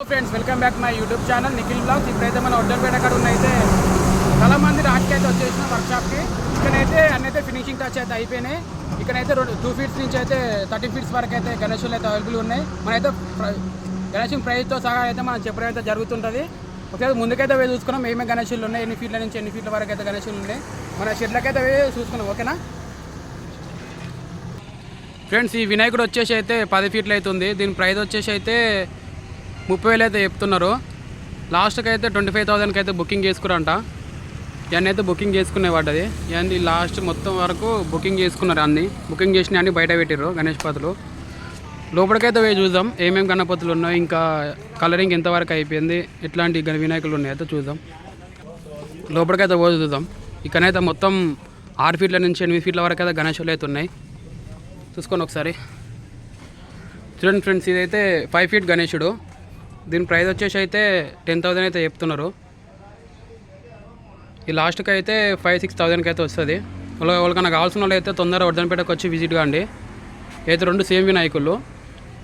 Friends welcome back my YouTube channel Nikhil blogs. ఇప్పుడైతే మన ఒడ్డలపేట అక్కడ ఉన్నైతే చాలా మంది రాష్ట్రకి అయితే వచ్చేసిన వర్క్షాప్కి. ఇక్కడైతే అన్నైతే ఫినిషింగ్ టచ్ అయితే అయిపోయినాయి. ఇక్కడైతే 2 ఫీట్స్ నుంచి అయితే 30 ఫీట్స్ వరకు అయితే గణేషులు అయితే అవైలబుల్ ఉన్నాయి. మనైతే గణేష్ ప్రైజ్తో సహా అయితే మనం చెప్పడం అయితే జరుగుతుంటుంది. ఒకసారి ముందుకైతే పోయి చూసుకున్నాం ఏమేమి గణేషులు ఉన్నాయి, ఎన్ని ఫీట్ల నుంచి ఎన్ని ఫీట్ల వరకు అయితే గణేషులు ఉన్నాయి. మన షెడ్లకైతే పోయి చూసుకున్నాం. ఓకేనా ఫ్రెండ్స్, ఈ వినాయకుడు వచ్చేసి అయితే 10 ఫీట్లు అవుతుంది. దీని ప్రైస్ వచ్చేసి అయితే 30,000 అయితే చెప్తున్నారు. లాస్ట్కి అయితే 25,000కి అయితే బుకింగ్ చేసుకురంట. ఇవన్నీ అయితే బుకింగ్ చేసుకునే పడ్డది. ఇవన్నీ లాస్ట్ మొత్తం వరకు బుకింగ్ చేసుకున్నారు. అన్ని బుకింగ్ చేసిన అన్ని బయట పెట్టారు గణేష్ పాత్రలు. లోపలికైతే పోయి చూద్దాం ఏమేమి గణపతులు ఉన్నాయో, ఇంకా కలరింగ్ ఎంతవరకు అయిపోయింది, ఎట్లాంటి వినాయకులు ఉన్నాయో అయితే చూద్దాం. లోపలికైతే పోయి చూద్దాం. ఇక్కడైతే మొత్తం 6 ఫీట్ల నుంచి 8 ఫీట్ల వరకు అయితే గణేషులు అయితే ఉన్నాయి. చూసుకోండి ఒకసారి. చూడండి ఫ్రెండ్స్, ఇదైతే 5 ఫీట్ గణేశుడు. దీని ప్రైస్ వచ్చేసి అయితే 10,000 అయితే చెప్తున్నారు. ఈ లాస్ట్కి అయితే 5-6,000కి అయితే వస్తుంది. వాళ్ళకన్నా కావాల్సిన వాళ్ళు అయితే తొందరగా వర్ధనపేటకు వచ్చి విజిట్ కాండి. అయితే 2 సేమ్ వినాయకులు.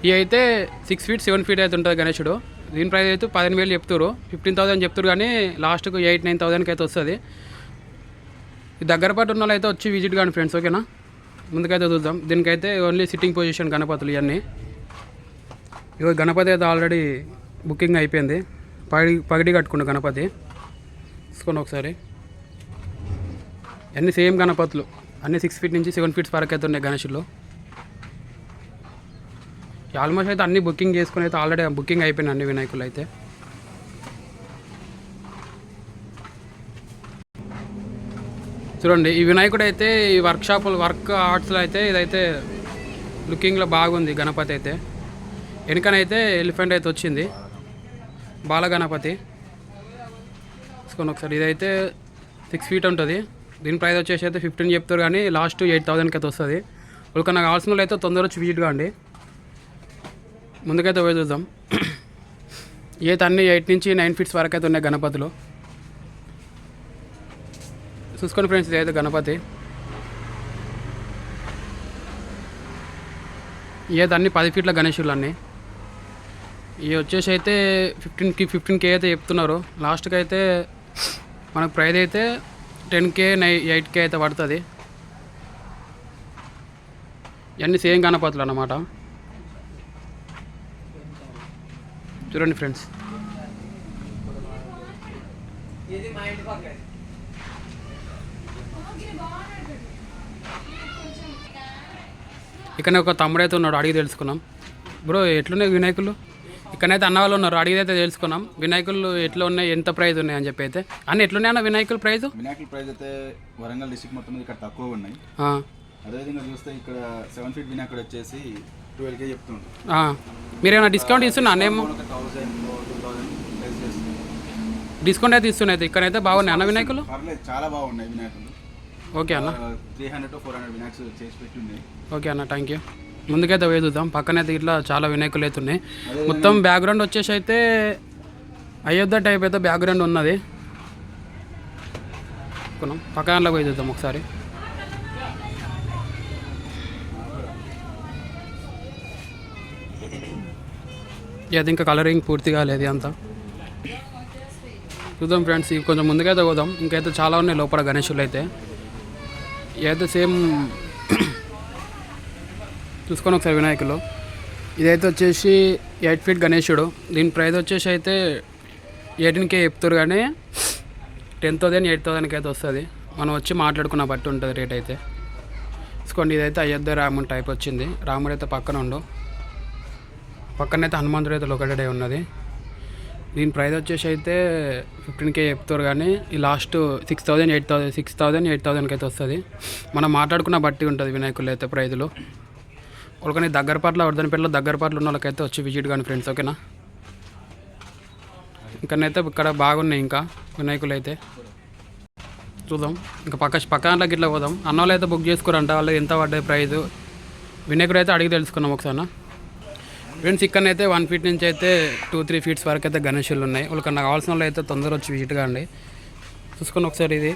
ఇవి అయితే 6 ఫీట్ 7 ఫీట్ అయితే ఉంటుంది గణేశుడు. దీని ప్రైస్ అయితే 15,000 చెప్తారు, 15,000 చెప్తారు, కానీ లాస్ట్కు 8-9,000కి అయితే వస్తుంది. ఈ దగ్గర పాటు ఉన్న వాళ్ళు అయితే వచ్చి విజిట్ కాండి ఫ్రెండ్స్. ఓకేనా, ముందుకైతే చూద్దాం. దీనికైతే ఓన్లీ సిట్టింగ్ పొజిషన్ గణపతులు ఇవన్నీ. ఇగో గణపతి అయితే ఆల్రెడీ బుకింగ్ అయిపోయింది. పగిడి కట్టుకుండు గణపతి. చూసుకోండి ఒకసారి. అన్నీ సేమ్ గణపతులు, అన్నీ 6 ఫీట్ నుంచి 7 ఫీట్స్ వరకు అయితే ఉన్నాయి గణేషులు. ఆల్మోస్ట్ అయితే అన్నీ బుకింగ్ చేసుకుని అయితే ఆల్రెడీ బుకింగ్ అయిపోయినాయి అన్ని వినాయకులు అయితే. చూడండి, ఈ వినాయకుడు అయితే ఈ వర్క్ ఆర్ట్స్లో అయితే ఇదైతే లుకింగ్లో బాగుంది గణపతి అయితే. వెనుకనైతే ఎలిఫెంట్ అయితే వచ్చింది, బాలగణపతి. తీసుకొని ఒకసారి. ఇదైతే 6 ఫీట్ ఉంటుంది. దీని ప్రైస్ వచ్చేసి అయితే 15 చెప్తారు, కానీ లాస్ట్ 8,000కి అయితే వస్తుంది. వాళ్ళకన్నా కావాల్సిన వాళ్ళు అయితే తొందరగా వచ్చి విజిట్ కాండి. ముందుకైతే పోయి చూద్దాం. ఇవైతే అన్నీ 8 నుంచి 9 ఫీట్స్ వరకు అయితే ఉన్నాయి గణపతులు. చూసుకోండి ఫ్రెండ్స్, ఇదైతే గణపతి. ఇవైతే అన్ని 10 ఫీట్ల గణేశులు అన్నీ. ఇవి వచ్చేసి అయితే 15K అయితే చెప్తున్నారు. లాస్ట్కి అయితే మనకు ప్రైస్ అయితే 10K 8K అయితే పడుతుంది. ఇవన్నీ సేమ్ గణపతులు అన్నమాట. చూడండి ఫ్రెండ్స్. ఇక్కడ ఒక తమ్ముడైతే ఉన్నాడు, అడిగి తెలుసుకున్నాం. బ్రో ఎట్లున్నాయి వినాయకులు? ఇక్కడైతే అన్న వాళ్ళు ఉన్నారు, అడిగితే తెలుసుకున్నాం వినాయకులు ఎట్లా ఉన్నాయి, ఎంత ప్రైస్ ఉన్నాయి అని చెప్పి. అయితే అన్న ఎట్లున్నాయి అన్న వినాయకుల ప్రైస్? వినాయకుల ప్రైస్ అయితే వరంగల్ డిస్ట్రిక్ట్ మొత్తం ఇక్కడ తక్కువ ఉన్నాయి. అదేవిధంగా చూస్తే ఇక్కడ 7 ఫీట్ వినాయకుడు వచ్చేసి 12K చెప్తుండ్రు. మీరేమైనా డిస్కౌంట్ ఇస్తున్నా? అన్నేమో డిస్కౌంట్ అయితే ఇస్తున్నాయి. ఇక్కడైతే బాగున్నాయి అన్న వినాయకులు. పర్లేదు, చాలా బాగున్నాయి వినాయకులు. ఓకే అన్న, 300 to 400 వినాయకులు చేసి పెట్టి ఉన్నాయి. ఓకే అన్న, థ్యాంక్ యూ. ముందుకైతే వేదుద్దాం. పక్కనైతే ఇట్లా చాలా వినాయకులు అయితే ఉన్నాయి. మొత్తం బ్యాక్గ్రౌండ్ వచ్చేసి అయితే అయోధ్య టైప్ అయితే బ్యాక్గ్రౌండ్ ఉన్నది. పక్కనలో పోయి చూద్దాం ఒకసారి. అది ఇంకా కలరింగ్ పూర్తిగా లేదు అంతా. చూద్దాం ఫ్రెండ్స్, ఇవి కొంచెం ముందుకైతే పోదాం. ఇంకైతే చాలా ఉన్నాయి లోపల గణేశులు అయితే. ఇదైతే సేమ్ చూసుకొని ఒకసారి వినాయకులు. ఇదైతే వచ్చేసి 8 ఫీట్ గణేశుడు. దీని ప్రైస్ వచ్చేసి అయితే 18K చెప్తారు, కానీ 10,000 8,000కి అయితే వస్తుంది. మనం వచ్చి మాట్లాడుకున్న బట్టి ఉంటుంది రేట్ అయితే. చూసుకోండి, ఇదైతే అయోధ్య రాముడు టైప్ వచ్చింది. రాముడు అయితే పక్కన ఉండు, పక్కనైతే హనుమంతుడు అయితే లొకేటెడ్ అయి ఉన్నది. దీని ప్రైస్ వచ్చేసి అయితే 15K చెప్తారు, కానీ ఈ లాస్ట్ 6,000 8,000కి అయితే వస్తుంది. మనం మాట్లాడుకున్న బట్టి ఉంటుంది వినాయకులు అయితే ప్రైజులు. వాళ్ళకని దగ్గరపాట్ల వర్ధనపేటలో దగ్గరపాట్లు ఉన్న వాళ్ళకైతే వచ్చి విజిట్ కానీ ఫ్రెండ్స్. ఓకేనా, ఇంకనైతే ఇక్కడ బాగున్నాయి ఇంకా వినాయకులు అయితే. చూద్దాం ఇంకా పక్కనలోకి ఇట్లా పోదాం. అన్న వాళ్ళు అయితే బుక్ చేసుకోరంట, వాళ్ళు ఎంత పడ్డాయి ప్రైజు వినాయకుడు అయితే అడిగి తెలుసుకున్నాం ఒకసారి ఫ్రెండ్స్. ఇక్కడనైతే 1 ఫీట్ నుంచి అయితే 2-3 ఫీట్స్ వరకు అయితే గణేశులు ఉన్నాయి. వాళ్ళకన్నా కావాల్సిన వాళ్ళు అయితే తొందరగా వచ్చి విజిట్ కాండి. చూసుకొని ఒకసారి. ఇది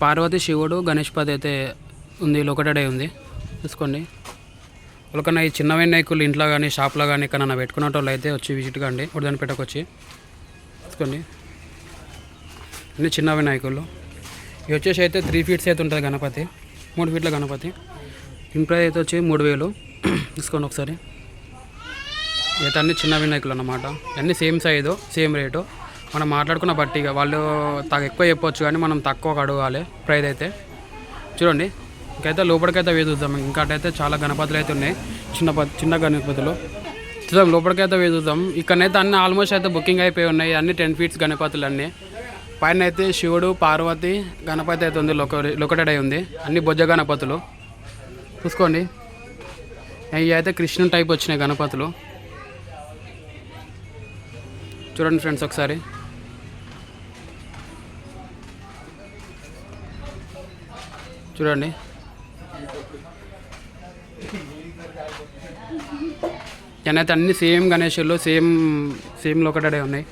పార్వతి శివుడు గణేష్పతి అయితే ఉంది, లొకేటెడ్ అయి ఉంది. చూసుకోండి. వాళ్ళకన్నా ఈ చిన్న వినాయకులు ఇంట్లో కానీ షాప్లో కానీ ఎక్కడన్నా పెట్టుకున్న వాళ్ళు అయితే వచ్చి విజిట్ కండి ఉడదనిపేటకు వచ్చి తీసుకోండి. అన్ని చిన్న వినాయకులు. ఇవి వచ్చేసి అయితే 3 ఫీట్స్ అయితే ఉంటుంది గణపతి, 3 ఫీట్ల గణపతి. దీని ప్రైస్ అయితే వచ్చి 3000 తీసుకోండి ఒకసారి. అయితే అన్ని చిన్న వినాయకులు అన్నమాట, అన్నీ సేమ్ సైజు సేమ్ రేటు. మనం మాట్లాడుకున్న బట్టిగా వాళ్ళు ఎక్కువ చెప్పొచ్చు కానీ మనం తక్కువ అడగాలి ప్రైస్ అయితే. చూడండి ఇంకైతే లోపలికైతే వేదుద్దాం. ఇంకటైతే చాలా గణపతులు అయితే ఉన్నాయి, చిన్న గణపతులు చూద్దాం. లోపలికైతే వేదుద్దాం. ఇక్కడనైతే అన్ని ఆల్మోస్ట్ అయితే బుకింగ్ అయిపోయి ఉన్నాయి. అన్ని 10 ఫీట్స్ గణపతులు అన్నీ. పైన అయితే శివుడు పార్వతి గణపతి అయితే ఉంది, లొకేటెడ్ అయి ఉంది. అన్ని బొజ్జ గణపతులు చూసుకోండి. ఇవి అయితే కృష్ణుని టైప్ వచ్చినాయి గణపతులు. చూడండి ఫ్రెండ్స్ ఒకసారి. చూడండి నేనైతే అన్ని సేమ్ గణేషులు సేమ్ లొకేటెడ్ ఉన్నాయి.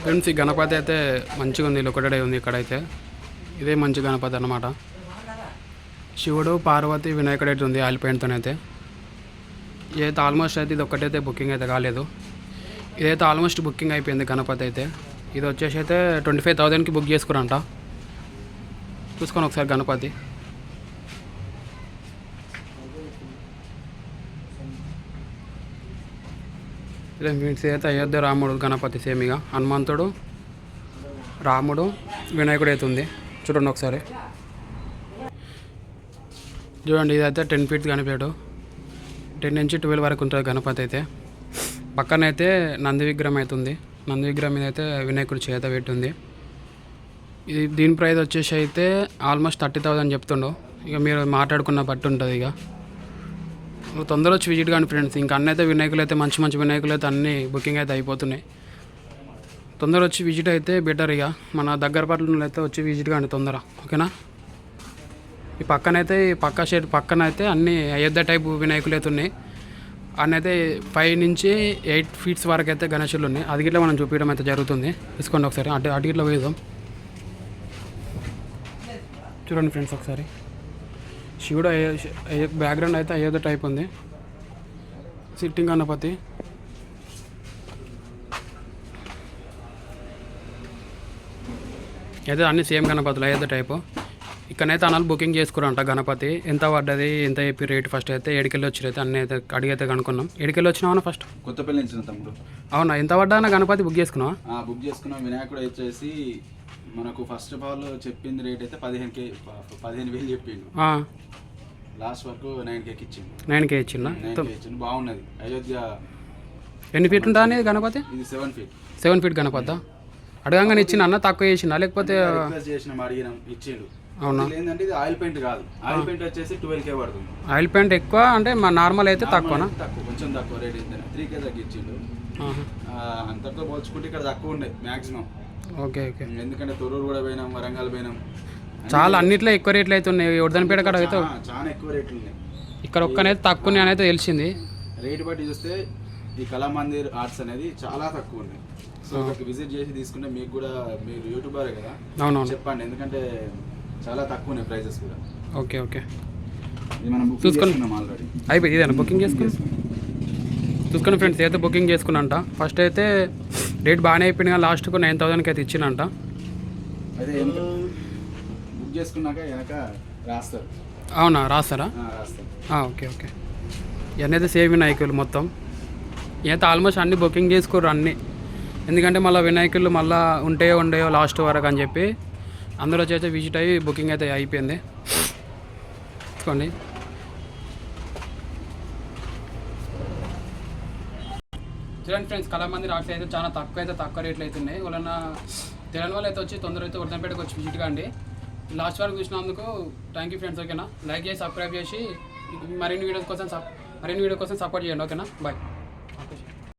ఫ్రెండ్స్ ఈ గణపతి అయితే మంచిగా ఉంది, లొకేటెడ్ ఉంది ఇక్కడైతే. ఇదే మంచి గణపతి అన్నమాట. శివుడు పార్వతి వినాయకుడు అయితే ఉంది ఆయిల్ పెయింట్తోనైతే. ఇదైతే ఆల్మోస్ట్ అయితే ఇది ఒక్కటైతే బుకింగ్ అయితే కాలేదు. ఇదైతే ఆల్మోస్ట్ బుకింగ్ అయిపోయింది గణపతి అయితే. ఇది వచ్చేసి అయితే 25,000కి బుక్ చేసుకురంట. చూసుకొని ఒకసారి గణపతి. ఇదే మీన్స్ అయితే అయోధ్య రాముడు గణపతి సేమ్ ఇక హనుమంతుడు రాముడు వినాయకుడు అయితే ఉంది. చూడండి ఒకసారి. చూడండి ఇదైతే 10 ఫీట్స్ గణపతి, 10 నుంచి 12 వరకు ఉంటుంది గణపతి అయితే. పక్కన అయితే నంది విగ్రహం అవుతుంది. నంది విగ్రహం మీద అయితే వినాయకుడు చేత పెట్టుంది. ఇది దీని ప్రైస్ వచ్చేసి అయితే ఆల్మోస్ట్ 30,000 చెప్తుండో. ఇక మీరు మాట్లాడుకున్న బట్టి ఉంటుంది. ఇక నువ్వు తొందరగా వచ్చి విజిట్ కానీ ఫ్రెండ్స్. ఇంకా అన్నీ అయితే వినాయకులు అయితే మంచి వినాయకులు అయితే అన్నీ బుకింగ్ అయితే అయిపోతున్నాయి. తొందరగా వచ్చి విజిట్ అయితే బెటర్. ఇక మన దగ్గర పట్ల అయితే వచ్చి విజిట్ కానీ తొందర, ఓకేనా. ఈ పక్కనైతే ఈ పక్కన అయితే అన్ని అయోధ్య టైప్ వినాయకులు అయితే ఉన్నాయి. అన్నైతే 5 నుంచి 8 ఫీట్స్ వరకు అయితే గణేశులు ఉన్నాయి. అది గిట్లా మనం చూపించడం అయితే జరుగుతుంది. తీసుకోండి ఒకసారి. అటు గిట్లా వేద్దాం. చూడండి ఫ్రెండ్స్ ఒకసారి. శివుడు బ్యాక్గ్రౌండ్ అయితే అయోధ్య టైప్ ఉంది. సిట్టింగ్ గణపతి. అయితే అన్ని సేమ్ గణపతులు అయోధ్య టైపు. ఇక్కడైతే అన్నాలు బుకింగ్ చేసుకురంట గణపతి. ఎంత పడ్డది ఎంత చెప్పి రేట్ ఫస్ట్ అయితే 7కెళ్ళి వచ్చి అయితే అన్నీ అయితే అడిగైతే కనుక్కున్నాం. 7కెళ్ళి వచ్చినావా ఫస్ట్? కొత్తపల్లి నుంచి తమ్ముడు. అవునా, ఎంత పడ్డా గణపతి బుక్ చేసుకున్నావా? బుక్ చేసుకున్నాం. వినాయకుడు వచ్చేసి మనకు ఫస్ట్ ఆఫ్ ఆల్ చెప్పింది రేట్ అయితే 15,000 చెప్పిండు. లాస్ట్ వరకు 9K ఇచ్చిండు. 9K ఇచ్చిండు. బాగున్నది. అయోధ్య. ఎన్ని ఫీట్ ఉంటా అనేది గణపతి? ఇది 7 ఫీట్ గణపతి. అడగంగానే ఇచ్చిన అన్న తక్కువ చేసిండా లేకపోతే చేసినాం? అడిగినాం, ఇచ్చిండు. అవునా? ఏంటంటే ఇది ఆయిల్ పెయింట్ కాదు. ఆయిల్ పెయింట్ వచ్చేసి 12K పడుతుంది. ఆయిల్ పెయింట్ ఎక్కువ అంటే మా నార్మల్ అయితే తక్కువనా? తక్కువ, కొంచెం తక్కువ రేట్ అయితే 3K తగ్గించిండు. అంతటితో పోల్చుకుంటే ఇక్కడ తక్కువ ఉన్నాయి మ్యాక్సిమం. ఓకే. ఎందుకంటే తొర్రూరు కూడా పోయినాం, వరంగల్ పోయినాం, చాలా అన్నిట్లో ఎక్కువ రేట్లు అయితే ఉన్నాయి. ఉడదనిపేట కాడ అయితే చాలా ఎక్కువ రేట్లు ఉన్నాయి. ఇక్కడ ఒక్కనైతే తక్కువ అనేది తెలిసింది. రేటు బట్టి చూస్తే ఈ కళామందిర్ ఆర్ట్స్ అనేది చాలా తక్కువ ఉంది. సో ఇక్కడికి విజిట్ చేసి తీసుకుంటే మీకు కూడా, మీరు యూట్యూబరే కదా, అవునవును, చెప్పండి. ఎందుకంటే చాలా తక్కువ ఉన్నాయి ప్రైజెస్ కూడా. ఓకే. ఇది మనం చూసుకున్నాం ఆల్రెడీ. అయిపోయి ఇదేనా బుకింగ్ చూసుకుని ఫ్రెండ్స్. అయితే బుకింగ్ చేసుకున్నంట. ఫస్ట్ అయితే రేట్ బాగానే అయిపోయింది కానీ లాస్ట్కు 9,000కి అయితే ఇచ్చినంట. అయితే బుక్ చేసుకున్నాక వెనక రాస్తారు. అవునా, రాస్తారా? రాస్తారు. ఓకే. ఇవన్నీ అయితే సేమ్ వినాయకులు మొత్తం. అయితే ఆల్మోస్ట్ అన్ని బుకింగ్ చేసుకోరు అన్నీ. ఎందుకంటే మళ్ళీ వినాయకులు మళ్ళీ ఉండేయో లాస్ట్ వరకు అని చెప్పి అందరూ వచ్చి అయితే విజిట్ అయ్యి బుకింగ్ అయితే అయిపోయింది. చూడండి. చూడండి ఫ్రెండ్స్, కళామందిర్ ఆర్ట్స్ అయితే చాలా తక్కువ రేట్లు అయితే ఉన్నాయి. వాళ్ళన్నా తెలియని వాళ్ళు అయితే వచ్చి తొందరగా అయితే ఉడతంపేటకు వచ్చి విజిట్ కాండి. లాస్ట్ వరకు చూసినందుకు థ్యాంక్ యూ ఫ్రెండ్స్. ఓకేనా, లైక్ చేసి సబ్స్క్రైబ్ చేసి మరిన్ని వీడియోస్ కోసం సపోర్ట్ చేయండి. ఓకేనా, బాయ్.